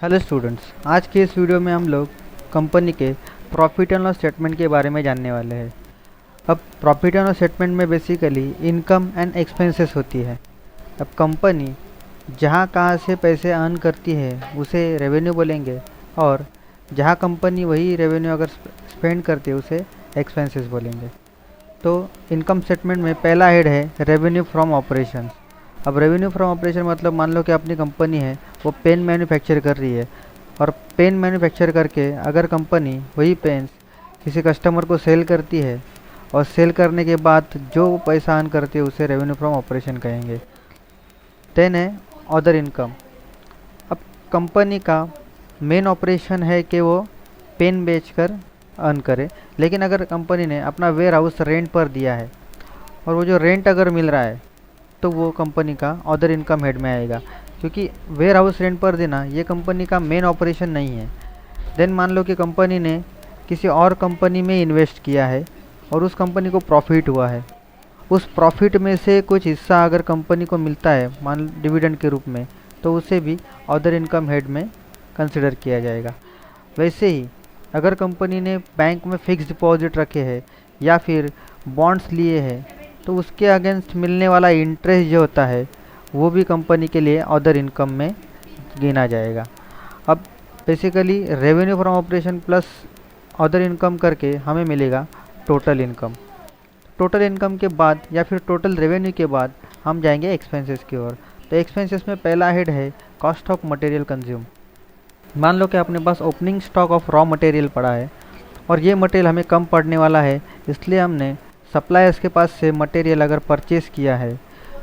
Hello students, आज के इस वीडियो में हम लोग कंपनी के प्रॉफिट एंड लॉस स्टेटमेंट के बारे में जानने वाले हैं। अब प्रॉफिट एंड लॉस स्टेटमेंट में बेसिकली इनकम एंड एक्सपेंसेस होती है। अब कंपनी जहाँ कहाँ से पैसे अर्न करती है उसे रेवेन्यू बोलेंगे, और जहाँ कंपनी वही रेवेन्यू अगर स्पेंड करती है उसे एक्सपेंसेस बोलेंगे। तो इनकम स्टेटमेंट में पहला हेड है रेवेन्यू फ्रॉम ऑपरेशंस। अब रेवेन्यू फ्रॉम ऑपरेशन मतलब मान लो कि अपनी कंपनी है वो पेन मैन्युफैक्चर कर रही है, और पेन मैन्युफैक्चर करके अगर कंपनी वही पेन्स किसी कस्टमर को सेल करती है और सेल करने के बाद जो पैसा अर्न करती है उसे रेवेन्यू फ्रॉम ऑपरेशन कहेंगे। देन है अदर इनकम। अब कंपनी का मेन ऑपरेशन है कि वो पेन बेचकर अर्न करे, लेकिन अगर कंपनी ने अपना वेयर हाउस रेंट पर दिया है और वो जो रेंट अगर मिल रहा है तो वो कंपनी का अदर इनकम हेड में आएगा, क्योंकि वेयर हाउस रेंट पर देना ये कंपनी का मेन ऑपरेशन नहीं है। देन मान लो कि कंपनी ने किसी और कंपनी में इन्वेस्ट किया है और उस कंपनी को प्रॉफिट हुआ है, उस प्रॉफिट में से कुछ हिस्सा अगर कंपनी को मिलता है मान लो डिविडेंड के रूप में, तो उसे भी अदर इनकम हेड में कंसिडर किया जाएगा। वैसे ही अगर कंपनी ने बैंक में फिक्स डिपॉजिट रखे हैं या फिर बॉन्ड्स लिए हैं तो उसके अगेंस्ट मिलने वाला इंटरेस्ट जो होता है वो भी कंपनी के लिए अदर इनकम में गिना जाएगा। अब basically revenue from operation plus other income करके हमें मिलेगा टोटल इनकम। टोटल इनकम के बाद या फिर टोटल रेवेन्यू के बाद हम जाएंगे एक्सपेंसेस की ओर। तो एक्सपेंसेस में पहला हेड है कॉस्ट ऑफ मटेरियल कंज्यूम। मान लो कि अपने पास opening stock of raw material पड़ा है और ये मटेरियल हमें कम पड़ने वाला है, इसलिए हमने सप्लायर्स के पास से मटेरियल अगर परचेज़ किया है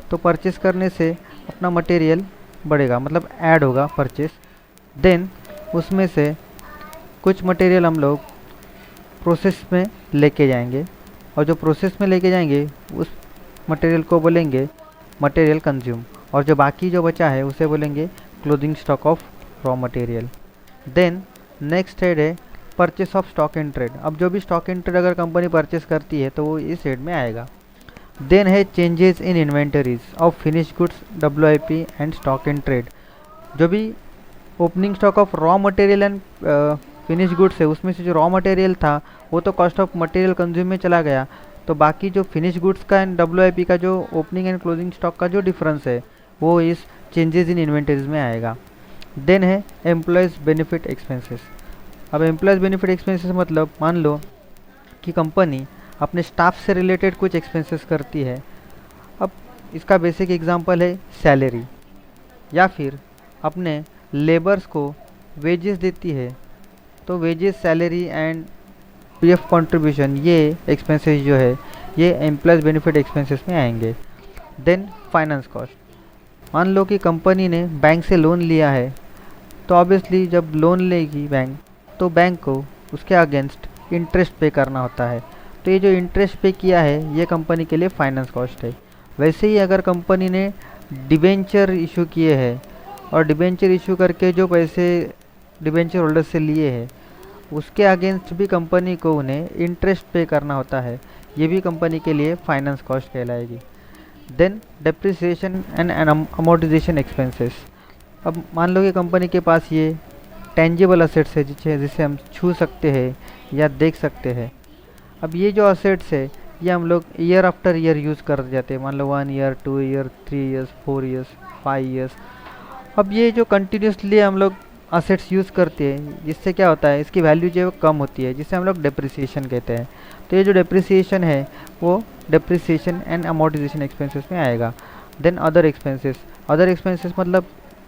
तो परचेज़ करने से अपना मटेरियल बढ़ेगा, मतलब ऐड होगा परचेस। देन उसमें से कुछ मटेरियल हम लोग प्रोसेस में लेके जाएंगे, और जो प्रोसेस में लेके जाएंगे उस मटेरियल को बोलेंगे मटेरियल कंज्यूम, और जो बाकी जो बचा है उसे बोलेंगे closing stock of raw material. Then next head है purchase of stock in trade. अब जो भी स्टॉक इन ट्रेड अगर कंपनी परचेस करती है तो वो इस हेड में आएगा। देन है changes in inventories of finish goods WIP and stock in trade. जो भी opening stock of raw material and finish goods है उसमें से जो रॉ मटेरियल था वो तो कॉस्ट ऑफ मटेरियल कंज्यूम में चला गया, तो बाकी जो फिनिश गुड्स का एंड WIP का जो ओपनिंग एंड क्लोजिंग स्टॉक का जो डिफरेंस है वो इस चेंजेस इन इन्वेंटरीज में आएगा। देन है एम्प्लॉयज़ बेनिफिट एक्सपेंसेस। अब एम्प्लॉयज़ बेनिफिट एक्सपेंसेस मतलब मान लो कि कंपनी अपने स्टाफ से रिलेटेड कुछ एक्सपेंसेस करती है। अब इसका बेसिक एग्जांपल है सैलरी, या फिर अपने लेबर्स को वेजेस देती है तो wages, salary and PF contribution, ये एक्सपेंसेस जो है ये एम्प्लॉयज़ बेनिफिट एक्सपेंसेस में आएंगे। Then finance cost. मान लो कि कंपनी ने बैंक से लोन लिया है, तो ऑब्वियसली जब लोन लेगी बैंक तो बैंक को उसके अगेंस्ट इंटरेस्ट पे करना होता है, तो ये जो इंटरेस्ट पे किया है ये कंपनी के लिए फाइनेंस कॉस्ट है। वैसे ही अगर कंपनी ने डिबेंचर इशू किए हैं और डिबेंचर इशू करके जो पैसे डिबेंचर होल्डर से लिए हैं उसके अगेंस्ट भी कंपनी को उन्हें इंटरेस्ट पे करना होता है, ये भी कंपनी के लिए फाइनेंस कॉस्ट कहलाएगी। Then depreciation and amortisation expenses. अब मान लो कि कंपनी के पास ये टेंजिबल असेट्स है जिसे हम छू सकते हैं या देख सकते हैं। अब ये जो असेट्स है ये हम लोग ईयर आफ्टर ईयर यूज़ कर जाते हैं, मान लो 1 year, 2 year, 3 years, 4 years, 5 years. अब ये जो कंटिन्यूसली हम लोग असेट्स यूज़ करते हैं जिससे क्या होता है इसकी वैल्यू जो है वो कम होती है, जिसे हम लोग डेप्रिसिएशन कहते हैं। तो ये जो डेप्रिसिएशन है वो डेप्रिसिएशन एंड अमोर्टाइजेशन एक्सपेंसेस में आएगा। Then other expenses. Other expenses मतलब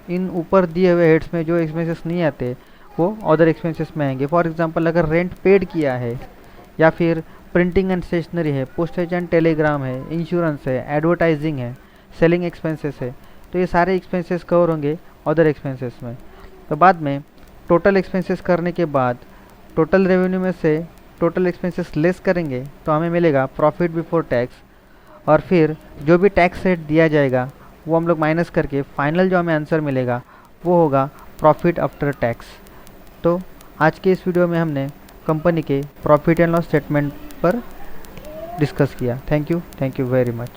इन ऊपर दिए हुए हेड्स में जो एक्सपेंसेस नहीं आते वो अदर एक्सपेंसेस में आएंगे। फॉर एग्जांपल अगर रेंट पेड किया है, या फिर प्रिंटिंग एंड स्टेशनरी है, पोस्टेज एंड टेलीग्राम है, इंश्योरेंस है, एडवर्टाइजिंग है, सेलिंग एक्सपेंसेस है, तो ये सारे एक्सपेंसेस कवर होंगे अदर एक्सपेंसेस में। तो बाद में टोटल एक्सपेंसेस करने के बाद टोटल रेवेन्यू में से टोटल एक्सपेंसेस लेस करेंगे तो हमें मिलेगा प्रॉफिट बिफोर टैक्स, और फिर जो भी टैक्स रेट दिया जाएगा वो हम लोग माइनस करके फाइनल जो हमें आंसर मिलेगा वो होगा प्रॉफिट आफ्टर टैक्स। तो आज के इस वीडियो में हमने कंपनी के प्रॉफिट एंड लॉस स्टेटमेंट पर डिस्कस किया। Thank you very much.